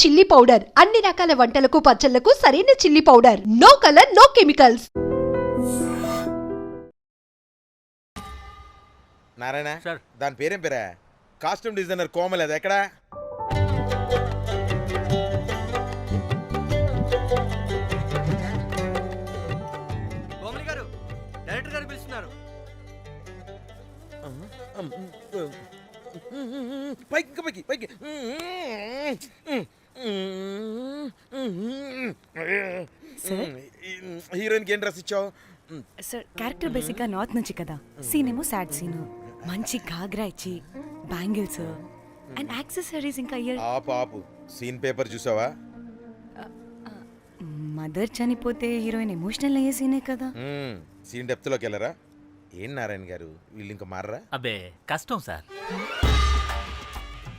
Chilli powder అన్ని రకాల వంటలకు పచ్చళ్లకు సరైన chilli powder. No colour no chemicals. Narayana sir, దాని పేరేం పేరా? కాస్ట్యూమ్ డిజైనర్ కోమల్, అది ఎక్కడా? కోమలి గారు, డైరెక్టర్ గారు పిలుస్తున్నారు. పైకి పైకి పైకి. హీరోయిన్కి ఏం డ్రెస్ ఇచ్చావు? సార్ క్యారెక్టర్ బేసిక్ గా నార్త్ నుంచి కదా, సీన్ ఏమో సాడ్ సీన్. మంచి ఘాగ్రా ఇచ్చి బ్యాంగిల్స్ అండ్ యాక్సెసరీస్ ఇంకా ఇయర్. ఆపు సీన్ పేపర్ చూసావా? మదర్ చనిపోతే హీరోయిన్ ఎమోషనల్ అయ్యే సీనే కదా. సీన్ డెప్త్ లోకి వెళ్ళరా? ఏం నారాయణ గారు, వీళ్ళు ఇంకా మారరా? అబ్బే కష్టం సార్.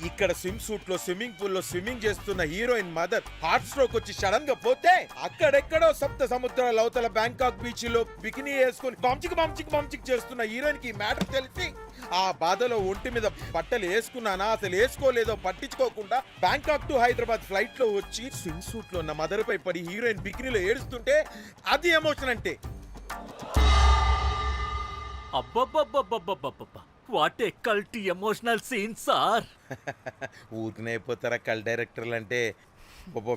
ఇక్కడ స్విమ్ సూట్ లో స్విమ్మింగ్ పూల్ లో స్విమ్మింగ్ చేస్తున్న హీరోయిన్ మదర్ హార్ట్ స్ట్రోక్ వచ్చి సడన్ గా పోతే, అక్కడెక్కడో సప్త సముద్రాల అవతల బ్యాంకాక్ బీచ్ లో బికినీ వేసుకుని బంచిక్ చేస్తున్న హీరోయిన్ కి మ్యాటర్ తెలిసి ఆ బాధలో ఒంటి మీద బట్టలు వేసుకున్నానా అసలు వేసుకోలేదో పట్టించుకోకుండా బ్యాంకాక్ టు హైదరాబాద్ ఫ్లైట్ లో వచ్చి స్విమ్ సూట్ లో ఉన్న మదర్ పై పడి హీరోయిన్ బికినీలో ఏడుస్తుంటే అది ఎమోషన్ అంటే. అబ్బబ్బబ్బబ్బబ్బబ్బబ్బ, what a cult emotional scene sir. ఊరికనే అయిపోతారా కల్ డైరెక్టర్లు అంటే?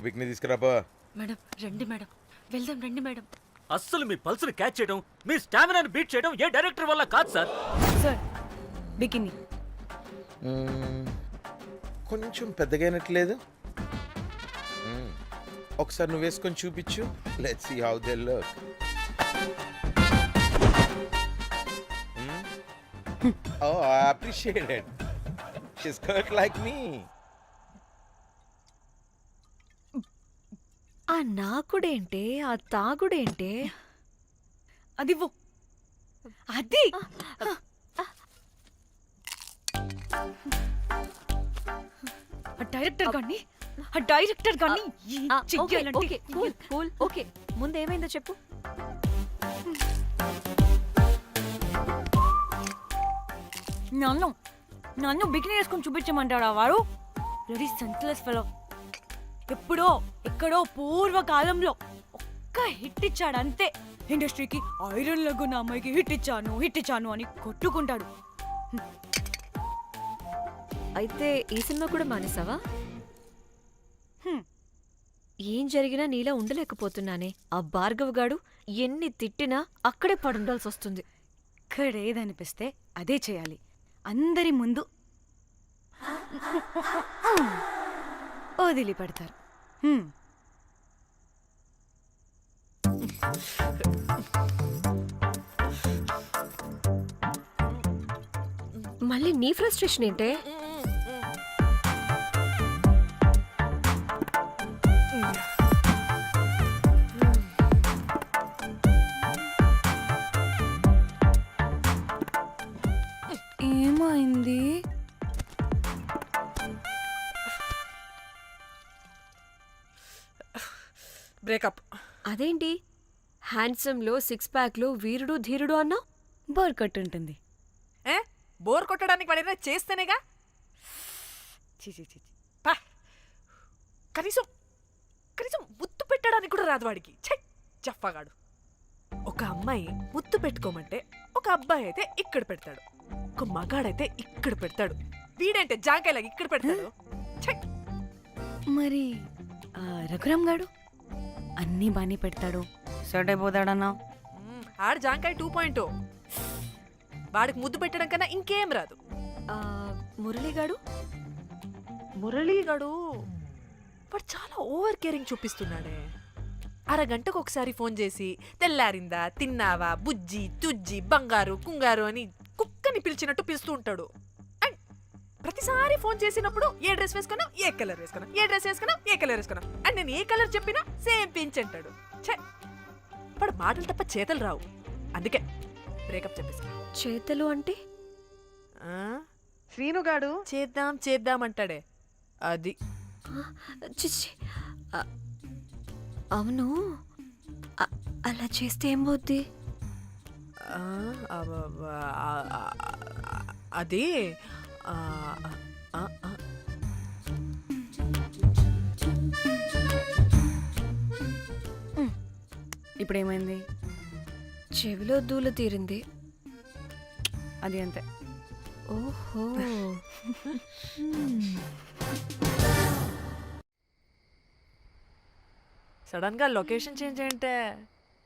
బికినీ తీసుకురాబో. మేడం రండి మేడం, వెళ్దాం రండి మేడం. అస్సలు మీ పల్స్ని క్యాచ్ చేయడం, మీ స్టామినాని బీట్ చేయడం ఏ డైరెక్టర్ వల్ల కాదు సార్. సార్ బికినీ కొంచెం పెద్దగైనట్లేదు. ఒకసారి నువ్వు వేసుకొని చూపించు. Let's see how they look. Oh, I appreciate it. She's cut like me. ఆ నాకుడేంటే, ఆ తాగుడేంటే? అదివ్వు. అది ఆ డైరెక్టర్ గాని ఓకే, ముందేమైందో చెప్పు. నన్ను బికినీ వేసుకొని చూపించమంటాడా వాడు? Very senseless fellow. ఎప్పుడో ఎక్కడో పూర్వకాలంలో ఒక్క హిట్ ఇచ్చాడు అంతే. ఇండస్ట్రీకి ఐరన్ లగున్న అమ్మాయికి హిట్ ఇచ్చాను అని కొట్టుకుంటాడు. అయితే ఈ సినిమా కూడా మానేసావా? ఏం జరిగినా నీలా ఉండలేకపోతున్నానే. ఆ భార్గవ్ గాడు ఎన్ని తిట్టినా అక్కడే పడుండాల్సి వస్తుంది. ఇక్కడ ఏదనిపిస్తే అదే చేయాలి. అందరి ముందు వదిలిపెడతారు. మళ్ళీ నీ ఫ్రస్ట్రేషన్ ఏంటే? ఏమైంది? బ్రేకప్. అదేంటి హ్యాండ్సమ్ లో సిక్స్ ప్యాక్ లో వీరుడు ధీరుడు అన్నా? బోర్ కొట్టు ఉంటుంది. బోర్ కొట్టడానికి వాడైనా చేస్తేనేగా. కనీసం ముద్దు పెట్టడానికి కూడా రాదు వాడికి. చెప్పగాడు. ఒక అమ్మాయి ముద్దు పెట్టుకోమంటే ఒక అబ్బాయి అయితే ఇక్కడ పెడతాడు, ఒక మగాడైతే ఇక్కడ పెడతాడు. వీడంటే జాంకాయలాగా ఇక్కడ పెడతాడు. మరి రఘురామ్ గాడు అన్నీ బానే పెడతాడు, సర్డ్ అయిపోతాడన్నా. ఆడు జాంకాయ 2.0. వాడికి ముద్దు పెట్టడం కన్నా ఇంకేం రాదు. మురళీగాడు వాడు చాలా ఓవర్ కేరింగ్ చూపిస్తున్నాడే. అరగంటకు ఒకసారి ఫోన్ చేసి తెల్లారిందా, తిన్నావా, బుజ్జి తుజ్జి, బంగారు కుంగారు అని కుక్కని పిలిచినట్టు పిలుస్తూ ఉంటాడు. అండ్ ప్రతిసారి ఫోన్ చేసినప్పుడు ఏ డ్రెస్ వేసుకున్నావు, ఏ కలర్ వేసుకున్నావు, ఏ డ్రెస్ వేసుకున్నావు, ఏ కలర్ వేసుకున్నావు అండ్ నేను ఏ కలర్ చెప్పినా సేమ్ పించ్ అంటాడు. వాడు మాటలు తప్ప చేతలు రావు. అందుకే బ్రేకప్ చెప్పేసి. చేతలు అంటే శ్రీనుగాడు చేద్దాం అంటాడే అది. అవును, అలా చేస్తే ఏమవుద్ది? అది ఇప్పుడు ఏమైంది? చెవిలో దూల తీరింది. అది అంతే. ఓహో. సడన్ గా లొకేషన్ చేంజ్ అంటే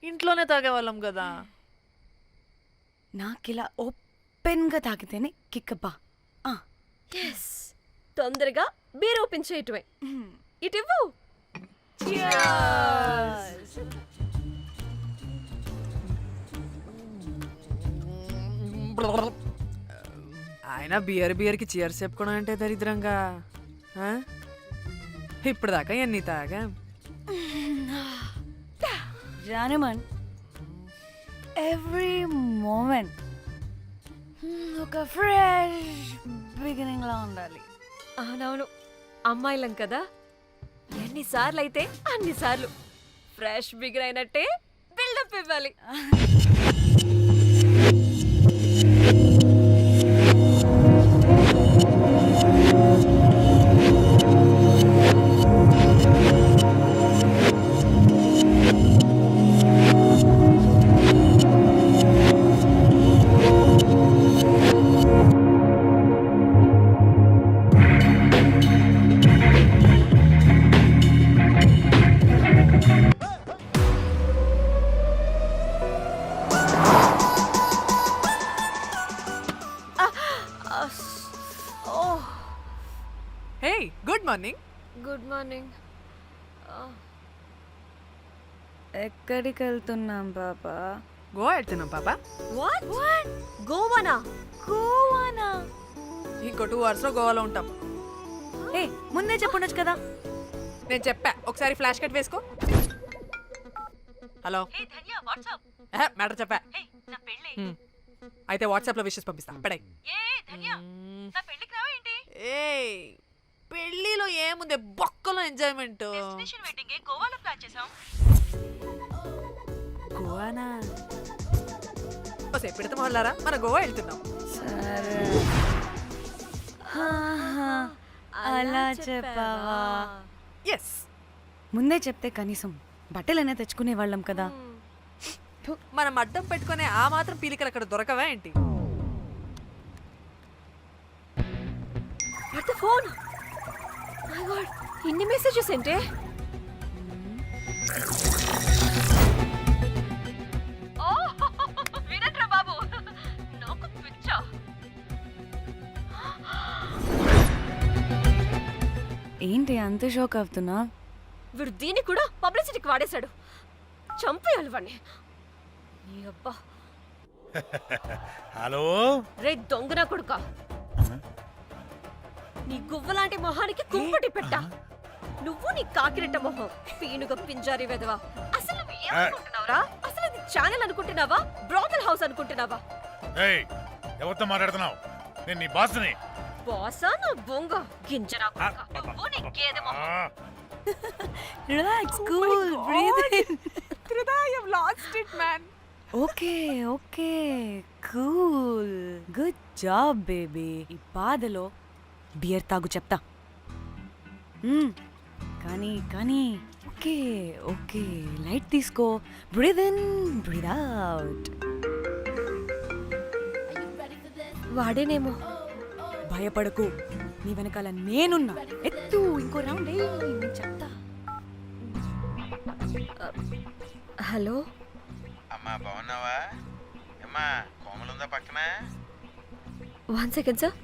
ఇంట్లోనే తాగేవాళ్ళం కదా. నాకిలా ఓపెన్గా తాగితేనే కిక్కబ్బా. ఎస్, తొందరగా బీర్ ఓపెన్ చేయటమే. ఇటివ్వు. ఆయన బియర్కి చీర్స్ చెప్పుకోవడం అంటే దరిద్రంగా. ఆ? ఇప్పుడు దాకా ఎన్ని తాగా. జానమన్, ఎవ్రీ మూమెంట్ ఒక ఫ్రెష్ బిగినింగ్ లా ఉండాలి. అవునవును, అమ్మాయిలం కదా, ఎన్నిసార్లు అయితే అన్నిసార్లు ఫ్రెష్ బిగర్ అయినట్టే బిల్డప్ ఇవ్వాలి. Hey, good morning. Good morning. ఎక్కడికి వెళ్తున్నాం పాపా? గోవా వెళ్తున్నాం పాపా. What what? గోవానా? గోవానా? ఇంకో 2 hours లో గోవాలో ఉంటాం. ఏ, ముందే చెప్పుండొచ్చు కదా. నేను చెప్పా, ఒకసారి ఫ్లాష్ కట్ వేసుకో. హలో, మ్యాటర్ చెప్పా. అయితే వాట్సాప్ లో విషెస్ పంపిస్తా. పడాయి. ఏ పెళ్లిలో ఏముంది, బొక్కలో ఎంజాయ్మెంట్. గోవానా? పెడతాం వాళ్ళారా, మన గోవా వెళ్తున్నాం. సరే, అలా చెప్పావా? ఎస్, ముందే చెప్తే కనీసం బట్టలైనా తెచ్చుకునే వాళ్ళం కదా. మనం అడ్డం పెట్టుకునే ఆ మాత్రం పీలికలు అక్కడ దొరకవా ఏంటి? What the phone? My God, ఇన్ని మెసేజెస్ ఏంటే? వినట్రా బాబు, నాకు పిచ్చా. ఏంటి అంత షోక్ అవుతున్నా? వీడు దీన్ని కూడా పబ్లిసిటీకి వాడేశాడు. చంపేయాలి వాడిని. నీ అబ్బా. హలో, రే దొంగన కొడుకా, నీ గువ్వలాంటి మొహానికి కుంపటి పెట్ట. నువ్వు నీ కాకిరెట్ట మొహం, పీనుగ పింజారి వెదవా. అసలు నువ్వు ఏమనుకుంటున్నావురా? అసలు ఇది ఛానల్ అనుకుంటున్నావా, బ్రోకల్ హౌస్ అనుకుంటున్నావా? ఏయ్, ఎవరితో మాట్లాడుతున్నావు? నేను నీ బాస్ని. బాసా నా బొంగ గింజరా కొడుకా. నువ్వు నీ గేదె మొహం. Relax, cool, breathe in. I have lost it, man. Okay okay, cool, good job baby. ఈ బాధలో బియర్ తాగు చెప్తా. కానీ కానీ ఓకే ఓకే, లైట్ తీసుకో. Breathe in, breathe out. వాడేనేమో. భయపడకు, నీ వెనకాల నేనున్నా. ఎత్తు, ఇంకో రౌండ్ నేను చెప్తా. హలో అమ్మా బాగున్నావా? అమ్మా కోమలుందా పక్కన? 1 second సార్.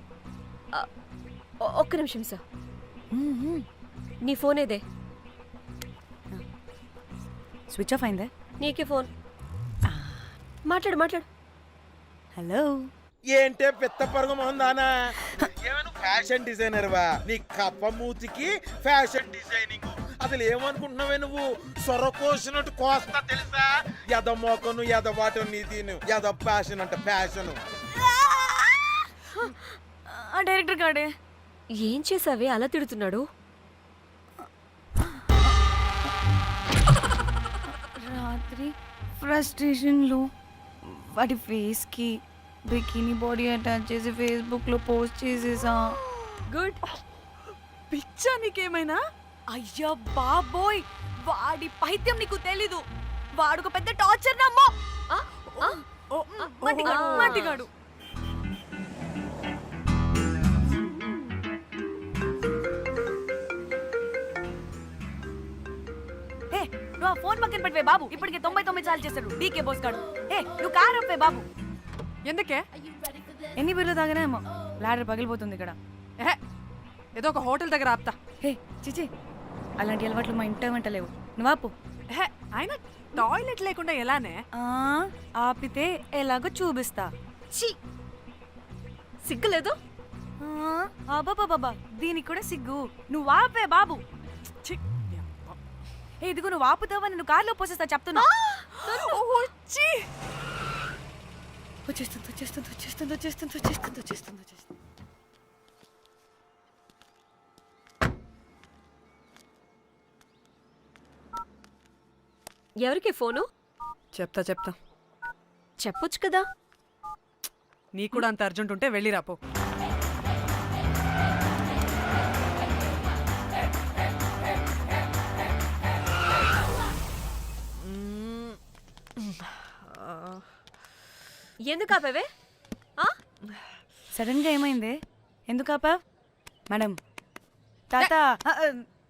ఒక్క నిమిషం సార్. నీ ఫోన్ ఏదే? స్విచ్ ఆఫ్ అయిందే. నీకే ఫోన్. మాట్లాడు మాట్లాడు. హలో, ఏంటే పెద్ద పరుగు మొహందానా? ఏమను ఫ్యాషన్ డిజైనర్ వా? నీ కప్ప మూతికి ఫ్యాషన్ డిజైనింగ్. అసలు ఏమనుకుంటున్నావే నువ్వు? సొర కోసినట్టు కోస్తా తెలుసా? ఎద మోకను ఎద వాటను నీ దీని ఎద ఫ్యాషన్ అంట ఫ్యాషన్. ఆ డైరెక్టర్ గాడే ఏం చేసావే అలా తిడుతున్నాడు? రాత్రి ఫ్రస్ట్రేషన్లో వాడి ఫేస్కి బికినీ బాడీ అటాచ్ చేసి ఫేస్బుక్లో పోస్ట్ చేసేసా. గుడ్. పిచ్చా నీకేమైనా? అయ్యా బాబోయ్, వాడి పైత్యం నీకు తెలీదు. వాడుకు పెద్ద టార్చర్ నమ్మో. ఆ? ఆ? మట్టిగాడు. ఏ నువ్వు ఆ ఫోన్ పక్కన పెట్టవే బాబు. ఇప్పటికే 99 సార్లు చేశాడు డీకే బోస్ గాడు. ఏ నువ్వు కారు అప్పే బాబు. ఎందుకే? ఎన్ని బిర్లు తాగినాయేమో లాడర్ పగిలిపోతుంది ఇక్కడ. ఏహే, ఏదో ఒక హోటల్ దగ్గర ఆపుతా. హే చిచి, అలాంటి అలవాట్లు మా ఇంట వెంట లేవు. నువ్వు ఆపు. ఏహే, ఆయన టాయిలెట్ లేకుండా ఎలానే? ఆపితే ఎలాగో చూపిస్తా. ఛీ! సిగ్గులేదు? బాబా దీనికి కూడా సిగ్గు. నువ్వు ఆపే బాబు. ఛీ! ఏ ఇదిగో నువ్వు ఆపుతావా నేను కార్లో పోసేస్తా చెప్తున్నా. వచ్చేస్తుంది. ఎవరికి ఫోను? చెప్తా చెప్పొచ్చు కదా. నీకు కూడా అంత అర్జెంట్ ఉంటే వెళ్ళి రాపో. ఎందుకు ఆపేవే? సడన్ గా ఏమైంది? ఎందుకు ఆపావ్? మేడం తాత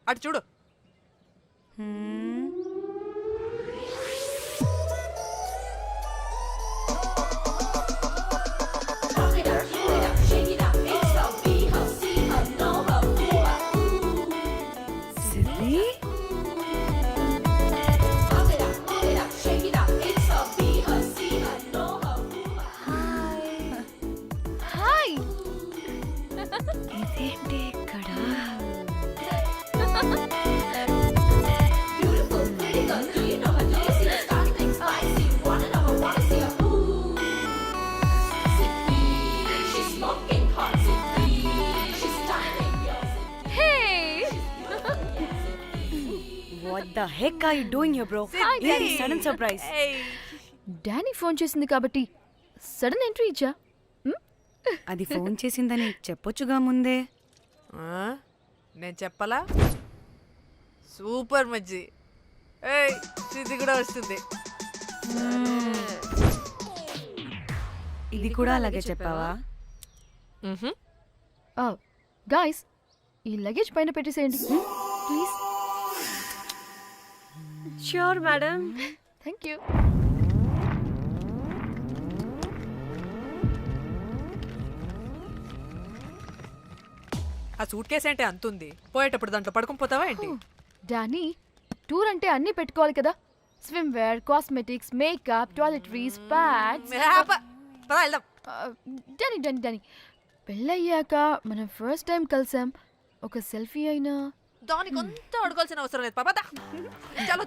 అటు చూడు. హాయ్. ఇదేంటి ఇక్కడ? What the heck are you doing here, bro? ఏంటి సడన్ సర్ప్రైజ్? డానీ ఫోన్ చేసింది కాబట్టి సడన్ ఎంట్రీ ఇచ్చా. అది ఫోన్ చేసిందని చెప్పొచ్చుగా ముందే. నేను చెప్పలా? సూపర్ మజ్జి. ఏయ్, సిద్ధి కూడా వస్తుంది. ఇది కూడా అలాగే చెప్పావా? గాయ్స్, ఈ లగేజ్ పైన పెట్టేసేయండి please. Sure madam. Thank you. ఆ సూట్ కేసు అంటే అంతుంది. పోయేటప్పుడు దాంట్లో పడుకుని పోతావా ఏంటి? డానీ, టూర్ అంటే అన్నీ పెట్టుకోవాలి కదా. Swimwear, cosmetics, makeup, toiletries, pads. వెళ్దాం. డానీ పెళ్ళయ్యాక మనం ఫస్ట్ టైం కలిసాం. ఒక సెల్ఫీ అయినా. దానికి కొంత అడగాల్సిన అవసరం లేదు పాపా. చలో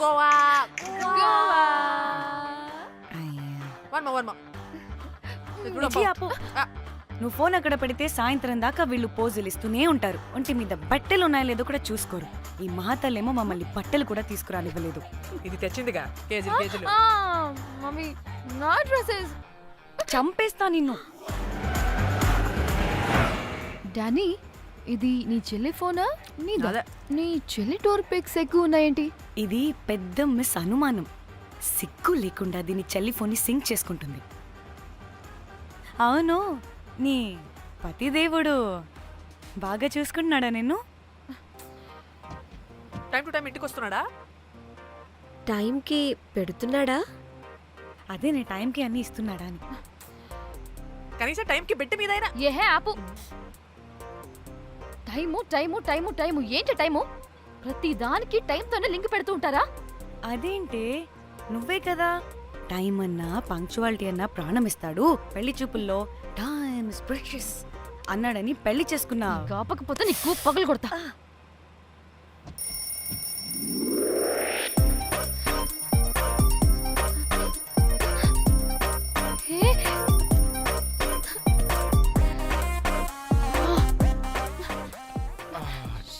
గోవా. వర్మ మిర్చి ఆపు. నువ్వు ఫోన్ అక్కడ పెడితే సాయంత్రం దాకా వీళ్ళు పోజులు ఇస్తూనే ఉంటారు. ఒంటి మీద బట్టలు ఉన్నాయో లేదో కూడా చూసుకోరు. ఈ మహాతల్లేమో మమ్మల్ని బట్టలు కూడా తీసుకురానివ్వలేదు. ఇది తెచ్చిందిగా కేజీలు. మమ్మీ, నా డ్రెస్సెస్. చంపేస్తా నిన్ను. డానీ, ఇది నీ చెల్లి ఫోనా? నీదా? అదే. నీ చెల్లి టూర్ పిక్స్ ఎక్కువ ఉన్నాయేంటి? ఇది పెద్ద మిస్ అనుమానం. సిగ్గు లేకుండా దీని చెల్లి ఫోన్ని సింక్ చేసుకుంటుంది. అవును, నీ పతిదేవుడు బాగా చూసుకుంటున్నాడా నిన్ను? టైం టు టైం ఇంటికి వస్తున్నాడా? టైంకి పెడుతున్నాడా? అదే నీ టైంకి అన్ని ఇస్తున్నాడా అని. కనీసం టైంకి బెట్టి మీదైనా. ఏహే ఆపు. టైము ఏంటి టైము? ప్రతి దానికి టైంతోనే లింక్ పెడుతూ ఉంటారా? అదేంటే నువ్వే కదా టైం అన్నా పంక్చువాలిటీ అన్నా ప్రాణం ఇస్తాడు, పెళ్లి చూపుల్లో టైమ్ ఇస్ ప్రెషియస్ అన్నాడని పెళ్లి చేసుకున్నా. కాపకపోతే నీకు పగలు కొడతా.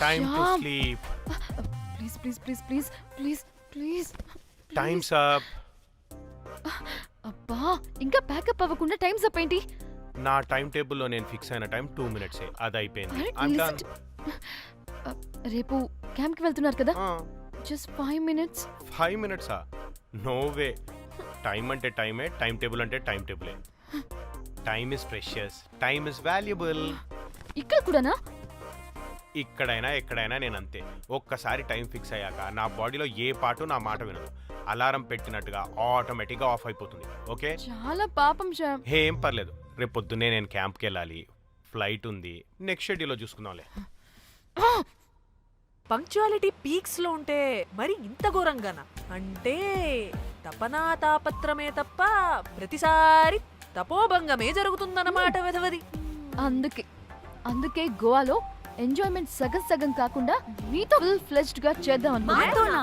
Time to Shyam. sleep. Please. Time's up. అబ్బా, ఇంకా ప్యాకప్ అవ్వకుండా టైమ్స్ అప్ ఏంటి? నా టైం టేబుల్లో నేను ఫిక్స్ అయిన టైం 2 minutes. అది అయిపోయింది. అరే, I'm listen done. రేపు క్యాంప్కి వెళ్తున్నారు కదా? Just 5 minutes. 5 మినిట్సా? No way. టైం అంటే టైమే, టైం టేబుల్ అంటే టైం టేబులే. Time is precious, time is valuable. ఇక్కడ కూడానా? ఇక్కడైనా ఎక్కడైనా నేను అంతే. ఒక్కసారి టైం ఫిక్స్ అయ్యాక నా బాడీలో ఏ పాటు నా మాట వినదు. అలారం పెట్టినట్టుగా ఆటోమేటిక్గా ఆఫ్ అయిపోతుంది. ఓకే? చాలా పాపం శ్యామ్. ఏం పర్లేదు, రేపు పొద్దున్నే నేను క్యాంప్కి వెళ్ళాలి, ఫ్లైట్ ఉంది, నెక్స్ట్ షెడ్యూల్లో చూసుకుందాంలే. పంక్చువాలిటీ పీక్స్ లో ఉంటే మరి ఇంత ఘోరంగానా? అంటే తపనా తాపత్రమే తప్ప ప్రతిసారి తపోభంగమే జరుగుతుందన్నమాట వెధవది. అందుకే గోవాలో ఎంజాయ్మెంట్ సగం సగం కాకుండా మీతో ఫుల్ ఫ్లెజ్డ్ గా చేద్దాం అనుకున్నా. మాతోనా?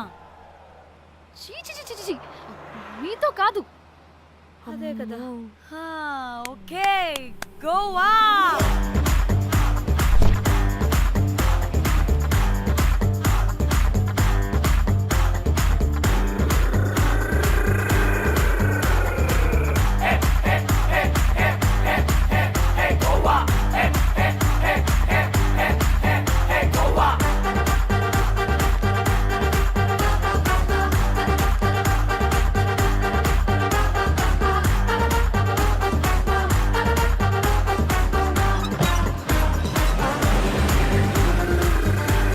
చీ చీ చీ చీ, చీ. మీతో కాదు. అదే కదా. ఓకే గోవా